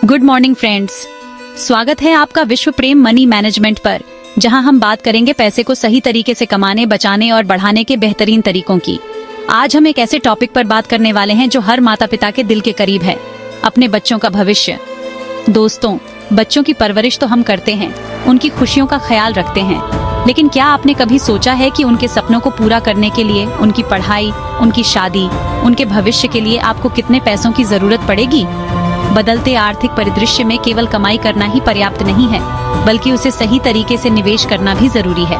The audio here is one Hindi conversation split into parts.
गुड मॉर्निंग फ्रेंड्स, स्वागत है आपका विश्व प्रेम मनी मैनेजमेंट पर, जहां हम बात करेंगे पैसे को सही तरीके से कमाने, बचाने और बढ़ाने के बेहतरीन तरीकों की। आज हम एक ऐसे टॉपिक पर बात करने वाले हैं जो हर माता पिता के दिल के करीब है, अपने बच्चों का भविष्य। दोस्तों, बच्चों की परवरिश तो हम करते हैं, उनकी खुशियों का ख्याल रखते हैं, लेकिन क्या आपने कभी सोचा है कि उनके सपनों को पूरा करने के लिए, उनकी पढ़ाई, उनकी शादी, उनके भविष्य के लिए आपको कितने पैसों की जरूरत पड़ेगी? बदलते आर्थिक परिदृश्य में केवल कमाई करना ही पर्याप्त नहीं है, बल्कि उसे सही तरीके से निवेश करना भी जरूरी है।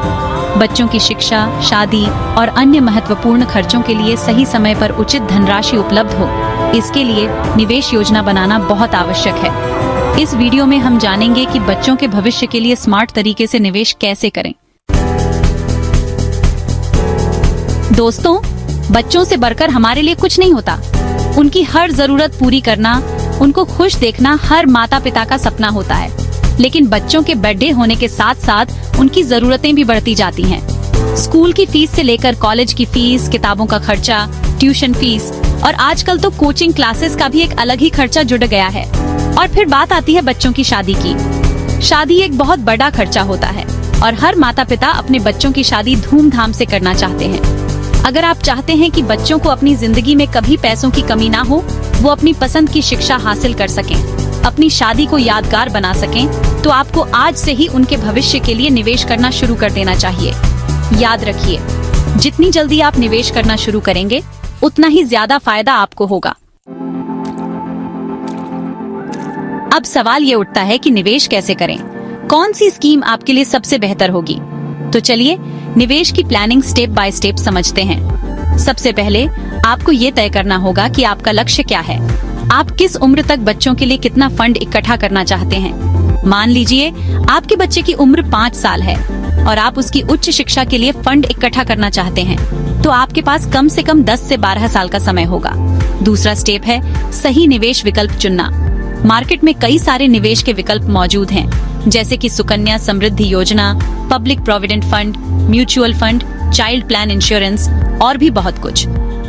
बच्चों की शिक्षा, शादी और अन्य महत्वपूर्ण खर्चों के लिए सही समय पर उचित धनराशि उपलब्ध हो, इसके लिए निवेश योजना बनाना बहुत आवश्यक है। इस वीडियो में हम जानेंगे कि बच्चों के भविष्य के लिए स्मार्ट तरीके से निवेश कैसे करें। दोस्तों, बच्चों से बढ़कर हमारे लिए कुछ नहीं होता। उनकी हर जरूरत पूरी करना, उनको खुश देखना हर माता पिता का सपना होता है। लेकिन बच्चों के बर्थडे होने के साथ साथ उनकी जरूरतें भी बढ़ती जाती हैं। स्कूल की फीस से लेकर कॉलेज की फीस, किताबों का खर्चा, ट्यूशन फीस और आजकल तो कोचिंग क्लासेस का भी एक अलग ही खर्चा जुड़ गया है। और फिर बात आती है बच्चों की शादी की। शादी एक बहुत बड़ा खर्चा होता है और हर माता पिता अपने बच्चों की शादी धूमधाम से करना चाहते हैं। अगर आप चाहते हैं कि बच्चों को अपनी जिंदगी में कभी पैसों की कमी ना हो, वो अपनी पसंद की शिक्षा हासिल कर सकें, अपनी शादी को यादगार बना सकें, तो आपको आज से ही उनके भविष्य के लिए निवेश करना शुरू कर देना चाहिए। याद रखिए, जितनी जल्दी आप निवेश करना शुरू करेंगे, उतना ही ज्यादा फायदा आपको होगा। अब सवाल ये उठता है कि निवेश कैसे करें? कौन सी स्कीम आपके लिए सबसे बेहतर होगी? तो चलिए निवेश की प्लानिंग स्टेप बाय स्टेप समझते हैं। सबसे पहले आपको ये तय करना होगा कि आपका लक्ष्य क्या है। आप किस उम्र तक बच्चों के लिए कितना फंड इकट्ठा करना चाहते हैं? मान लीजिए आपके बच्चे की उम्र 5 साल है और आप उसकी उच्च शिक्षा के लिए फंड इकट्ठा करना चाहते हैं, तो आपके पास कम से कम 10 से 12 साल का समय होगा। दूसरा स्टेप है सही निवेश विकल्प चुनना। मार्केट में कई सारे निवेश के विकल्प मौजूद हैं, जैसे कि सुकन्या समृद्धि योजना, public provident fund, mutual fund, child plan insurance और भी बहुत कुछ।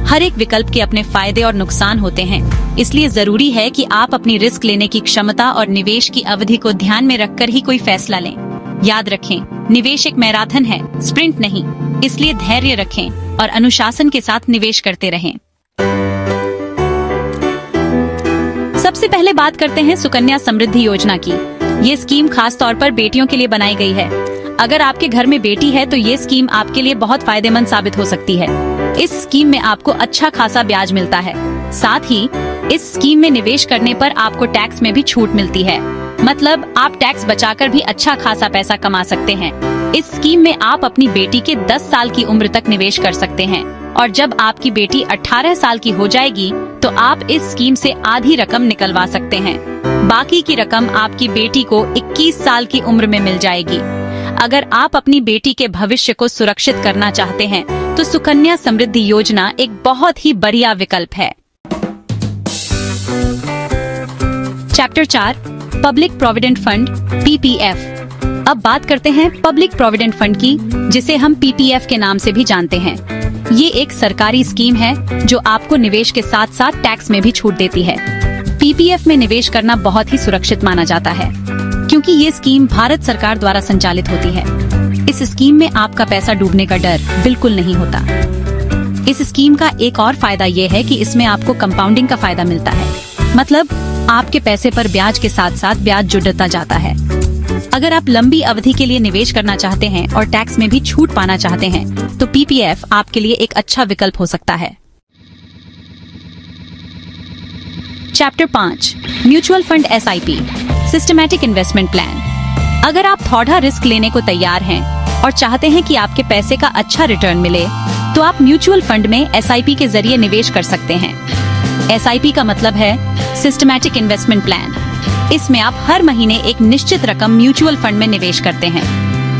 हर एक विकल्प के अपने फायदे और नुकसान होते हैं, इसलिए जरूरी है कि आप अपनी रिस्क लेने की क्षमता और निवेश की अवधि को ध्यान में रखकर ही कोई फैसला लें। याद रखें, निवेश एक मैराथन है, स्प्रिंट नहीं, इसलिए धैर्य रखें और अनुशासन के साथ निवेश करते रहें। सबसे पहले बात करते हैं सुकन्या समृद्धि योजना की। ये स्कीम खास तौर पर बेटियों के लिए बनाई गई है। अगर आपके घर में बेटी है तो ये स्कीम आपके लिए बहुत फायदेमंद साबित हो सकती है। इस स्कीम में आपको अच्छा खासा ब्याज मिलता है। साथ ही इस स्कीम में निवेश करने पर आपको टैक्स में भी छूट मिलती है, मतलब आप टैक्स बचाकर भी अच्छा खासा पैसा कमा सकते हैं। इस स्कीम में आप अपनी बेटी के 10 साल की उम्र तक निवेश कर सकते हैं और जब आपकी बेटी 18 साल की हो जाएगी तो आप इस स्कीम से आधी रकम निकलवा सकते हैं। बाकी की रकम आपकी बेटी को 21 साल की उम्र में मिल जाएगी। अगर आप अपनी बेटी के भविष्य को सुरक्षित करना चाहते हैं तो सुकन्या समृद्धि योजना एक बहुत ही बढ़िया विकल्प है। Chapter 4 public provident fund PPF। अब बात करते हैं पब्लिक प्रोविडेंट फंड की, जिसे हम PPF के नाम से भी जानते हैं। ये एक सरकारी स्कीम है जो आपको निवेश के साथ साथ टैक्स में भी छूट देती है। PPF में निवेश करना बहुत ही सुरक्षित माना जाता है, क्योंकि ये स्कीम भारत सरकार द्वारा संचालित होती है। इस स्कीम में आपका पैसा डूबने का डर बिल्कुल नहीं होता। इस स्कीम का एक और फायदा ये है कि इसमें आपको कंपाउंडिंग का फायदा मिलता है, मतलब आपके पैसे पर ब्याज के साथ साथ ब्याज जुड़ता जाता है। अगर आप लंबी अवधि के लिए निवेश करना चाहते हैं और टैक्स में भी छूट पाना चाहते हैं, तो PPF आपके लिए एक अच्छा विकल्प हो सकता है। Chapter 5 mutual fund SIP systematic investment plan. अगर आप थोड़ा रिस्क लेने को तैयार हैं और चाहते हैं कि आपके पैसे का अच्छा रिटर्न मिले, तो आप म्यूचुअल फंड में SIP के जरिए निवेश कर सकते हैं। SIP का मतलब है सिस्टमैटिक इन्वेस्टमेंट प्लान। इसमें आप हर महीने एक निश्चित रकम म्यूचुअल फंड में निवेश करते हैं।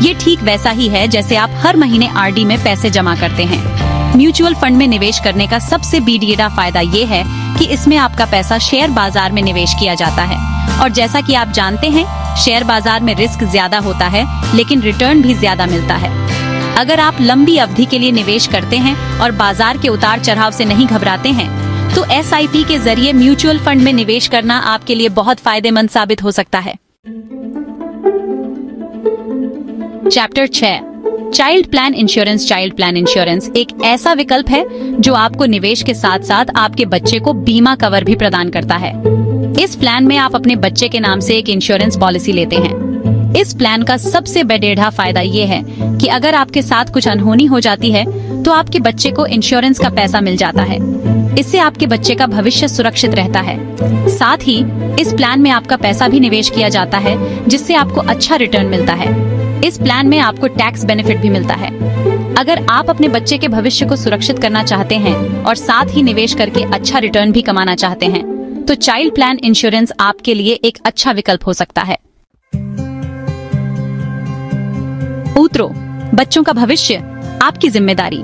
ये ठीक वैसा ही है जैसे आप हर महीने RD में पैसे जमा करते हैं। म्यूचुअल फंड में निवेश करने का सबसे बड़ा फायदा ये है कि इसमें आपका पैसा शेयर बाजार में निवेश किया जाता है, और जैसा कि आप जानते हैं, शेयर बाजार में रिस्क ज्यादा होता है लेकिन रिटर्न भी ज्यादा मिलता है। अगर आप लंबी अवधि के लिए निवेश करते हैं और बाजार के उतार चढ़ाव से नहीं घबराते हैं, तो SIP के जरिए म्यूचुअल फंड में निवेश करना आपके लिए बहुत फायदेमंद साबित हो सकता है। Chapter 6, child plan insurance. Child plan insurance एक ऐसा विकल्प है जो आपको निवेश के साथ साथ आपके बच्चे को बीमा कवर भी प्रदान करता है। इस प्लान में आप अपने बच्चे के नाम से एक इंश्योरेंस पॉलिसी लेते हैं। इस प्लान का सबसे बड़ेढ़ा फायदा ये है कि अगर आपके साथ कुछ अनहोनी हो जाती है तो आपके बच्चे को इंश्योरेंस का पैसा मिल जाता है। इससे आपके बच्चे का भविष्य सुरक्षित रहता है। साथ ही इस प्लान में आपका पैसा भी निवेश किया जाता है, जिससे आपको अच्छा रिटर्न मिलता है। इस प्लान में आपको टैक्स बेनिफिट भी मिलता है। अगर आप अपने बच्चे के भविष्य को सुरक्षित करना चाहते हैं और साथ ही निवेश करके अच्छा रिटर्न भी कमाना चाहते हैं, तो चाइल्ड प्लान इंश्योरेंस आपके लिए एक अच्छा विकल्प हो सकता है। पुत्रों, बच्चों का भविष्य आपकी जिम्मेदारी।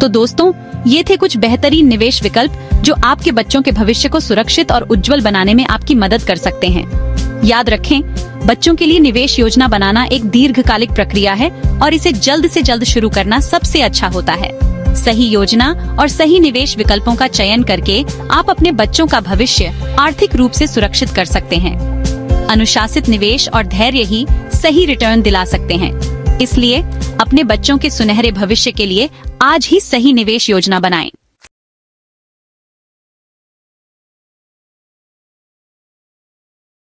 तो दोस्तों, ये थे कुछ बेहतरीन निवेश विकल्प जो आपके बच्चों के भविष्य को सुरक्षित और उज्जवल बनाने में आपकी मदद कर सकते हैं। याद रखें, बच्चों के लिए निवेश योजना बनाना एक दीर्घकालिक प्रक्रिया है और इसे जल्द से जल्द शुरू करना सबसे अच्छा होता है। सही योजना और सही निवेश विकल्पों का चयन करके आप अपने बच्चों का भविष्य आर्थिक रूप से सुरक्षित कर सकते हैं। अनुशासित निवेश और धैर्य ही सही रिटर्न दिला सकते हैं। इसलिए अपने बच्चों के सुनहरे भविष्य के लिए आज ही सही निवेश योजना बनाएं।